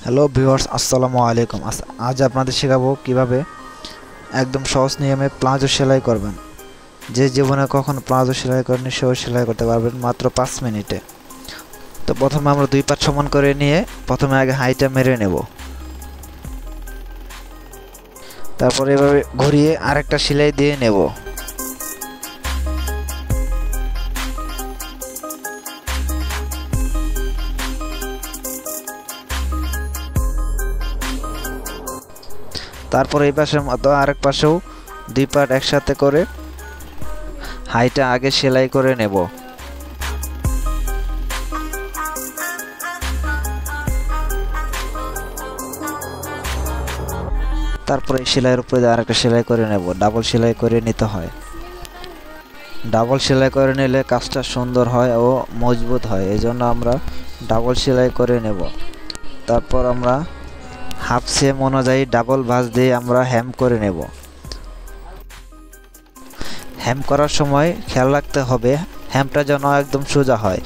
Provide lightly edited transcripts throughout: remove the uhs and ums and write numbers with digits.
Hello viewers, আসসালামু আলাইকুম। আজ আপনাদের শেখাবো কিভাবে একদম সহজ নিয়মে প্লাজো সেলাই করবেন। যে জীবনে কখনো প্লাজো সেলাই করেনি সেও সেলাই করতে পারবেন মাত্র 5 মিনিটে। তো প্রথমে আমরা দুই পাট সমান করে নিয়ে প্রথমে আগে হাইটা মেরে নেব, তারপর এভাবে ঘুরিয়ে আরেকটা সেলাই দিয়ে নেব। তারপর এই পাশের মতো আরেক পাশেও দুই পাট একসাথে করে হাইটা আগে সেলাই করে নেব। তারপরে এই সেলাইয়ের উপরে আরেকটা সেলাই করে নেব। ডাবল সেলাই করে নিতে হয়। ডাবল সেলাই করে নিলে কাজটা সুন্দর হয় ও মজবুত হয়, এজন্য আমরা ডাবল সেলাই করে নেব। তারপর আমরা হাফ সেম অনুযায়ী ডাবল ভাঁজ দিয়ে আমরা হেম করে নেব। হেম করার সময় খেয়াল রাখতে হবে হেমটা যেন একদম সোজা হয়,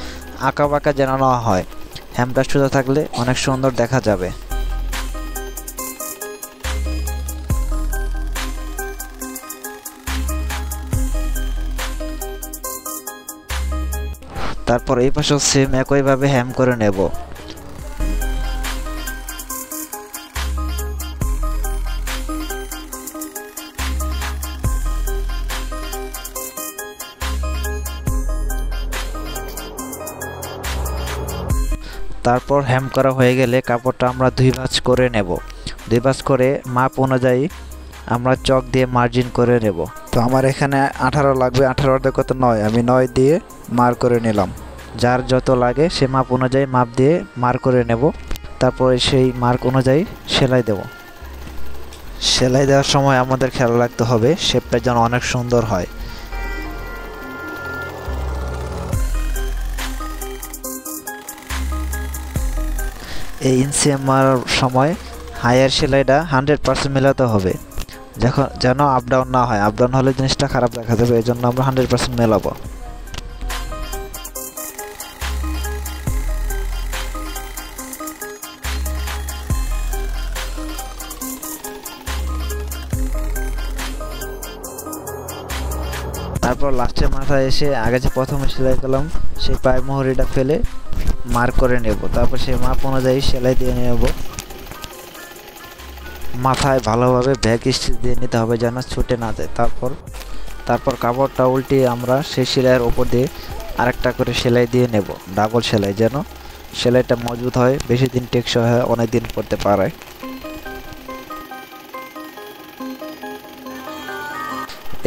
আঁকা বাঁকা যেন না হয়। হেমটা সোজা থাকলে অনেক সুন্দর দেখা যাবে। তারপর এই পাশেও সেম একইভাবে হেম করে নেব। তারপর হেম করা হয়ে গেলে কাপড়টা আমরা দুই ভাঁজ করে নেব। দুই ভাঁজ করে মাপ অনুযায়ী আমরা চক দিয়ে মার্জিন করে নেব। তো আমার এখানে 18 লাগবে, 18 কত 9, আমি 9 দিয়ে মার করে নিলাম। যার যত লাগে সে মাপ অনুযায়ী মাপ দিয়ে মার করে নেব। তারপরে সেই মার্ক অনুযায়ী সেলাই দেব। সেলাই দেওয়ার সময় আমাদের খেয়াল রাখতে হবে শেপটা যেন অনেক সুন্দর হয়। এই ইনসিয়াম মারার সময় হায়ার সেলাইটা 100% মেলাতে হবে, যেন আপ ডাউন না হয়। আপ ডাউন হলে জিনিসটা খারাপ দেখা যাবে, এই জন্য আমরা 100% মেলাবো। তারপর লাস্টের মাথায় এসে আগে যে প্রথমে সেলাই করলাম সেই পায়ের মোহরিটা ফেলে মার্ক করে নেব। তারপর সেই মাপ অনুযায়ী সেলাই দিয়ে নেব। মাথায় ভালোভাবে ব্যাক স্টিচ দিয়ে নিতে হবে যেন ছুটে না যায়। তারপর কাপড়টা উল্টিয়ে আমরা সেই সেলাইয়ের উপর দিয়ে আরেকটা করে সেলাই দিয়ে নেব, ডাবল সেলাই, যেন সেলাইটা মজবুত হয়, বেশি দিন টেকসই হয়, অনেক দিন পরতে পারে।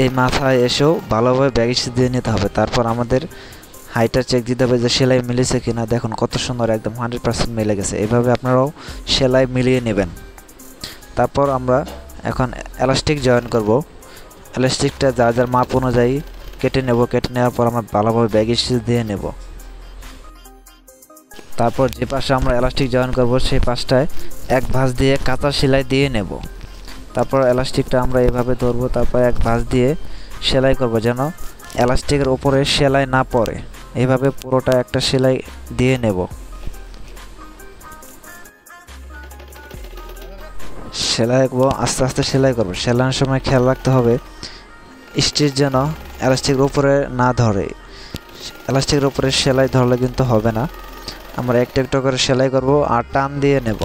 এই মাথায় এসেও ভালোভাবে ব্যাক স্টিচ দিয়ে নিতে হবে। তারপর আমাদের হাইটা চেক দিতে হবে যে সেলাই মিলেছে কিনা। দেখুন কত সুন্দর, একদম 100% মিলে গেছে। এভাবে আপনারাও সেলাই মিলিয়ে নেবেন। তারপর আমরা এখন এলাস্টিক জয়েন করব। এলাস্টিকটা যার যার মাপ অনুযায়ী কেটে নেব। কেটে নেওয়ার পর আমরা ভালোভাবে ব্যাক স্টিচ দিয়ে নেব। তারপর যে পাশে আমরা এলাস্টিক জয়েন করব সেই পাশটায় এক ভাঁজ দিয়ে কাঁচা সেলাই দিয়ে নেব। তারপর এলাস্টিকটা আমরা এভাবে ধরবো, তারপর এক ভাঁজ দিয়ে সেলাই করব যেন এলাস্টিকের উপরে সেলাই না পড়ে। এইভাবে পুরোটা একটা সেলাই দিয়ে নেব। সেলাই করব, আস্তে আস্তে সেলাই করব। সেলাইয়ের সময় খেয়াল রাখতে হবে স্টিচ যেন এলাস্টিকের উপরে না ধরে। এলাস্টিকের উপরে সেলাই ধরলে কিন্তু হবে না। আমরা একটু একটু করে সেলাই করব আর টান দিয়ে নেব।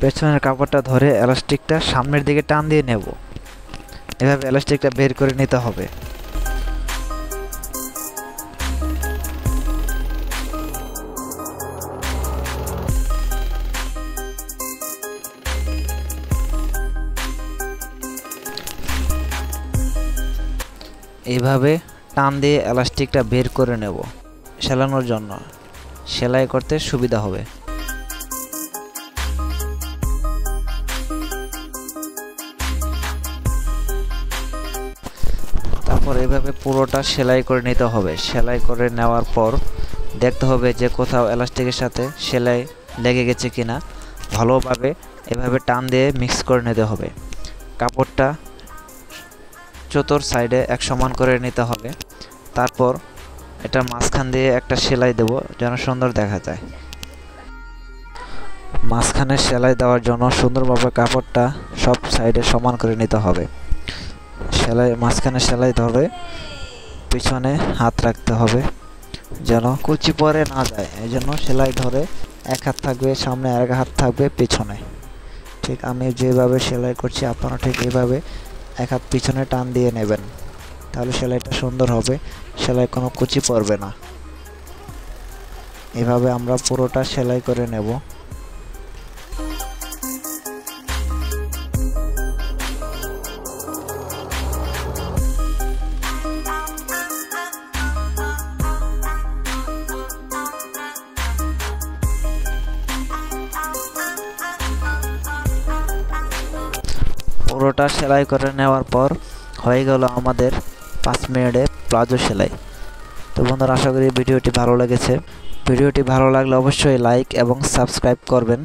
পেছনের কাপড়টা ধরে এলাস্টিকটা সামনের দিকে টান দিয়ে নেব। এভাবে এলাস্টিকটা বের করে নিতে হবে। এইভাবে টান দিয়ে এলাস্টিকটা বের করে নেব সেলানোর জন্য, সেলাই করতে সুবিধা হবে। তারপর এভাবে পুরোটা সেলাই করে নিতে হবে। সেলাই করে নেওয়ার পর দেখতে হবে যে কোথাও এলাস্টিকের সাথে সেলাই লেগে গেছে কিনা। ভালোভাবে এভাবে টান দিয়ে মিক্স করে নিতে হবে। কাপড়টা চতুর সাইডে এক সমান করে নিতে হবে। তারপর এটা মাঝখান দিয়ে একটা সেলাই দেব যেন সুন্দর দেখা যায়। মাঝখানে সেলাই দেওয়ার জন্য সুন্দরভাবে কাপড়টা সব সাইডে সমান করে নিতে হবে। মাঝখানে সেলাই ধরে পিছনে হাত রাখতে হবে যেন কুচি পরে না যায়, এই জন্য সেলাই ধরে এক হাত থাকবে সামনে আর এক হাত থাকবে পিছনে। ঠিক আমি যেভাবে সেলাই করছি আপনারা ঠিক এইভাবে এক হাত পিছনে টান দিয়ে নেবেন, তাহলে সেলাইটা সুন্দর হবে, সেলাই কোনো কুচি পড়বে না। এভাবে আমরা পুরোটা সেলাই করে নেব। পুরোটা সেলাই করে নেওয়ার পর হয়ে গেল আমাদের 5 মিনিটে প্লাজো সেলাই। তো বন্ধুরা, আশা করি ভিডিওটি ভালো লেগেছে। ভিডিওটি ভালো লাগলে অবশ্যই লাইক এবং সাবস্ক্রাইব করবেন।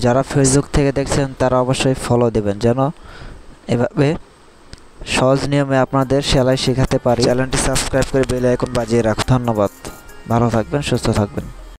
যারা ফেসবুক থেকে দেখছেন তারা অবশ্যই ফলো দেবেন যেন এভাবে সহজ নিয়মে আপনাদের সেলাই শেখাতে পারি। চ্যানেলটি সাবস্ক্রাইব করে বেল আইকন বাজিয়ে রাখুন। ধন্যবাদ। ভালো থাকবেন, সুস্থ থাকবেন।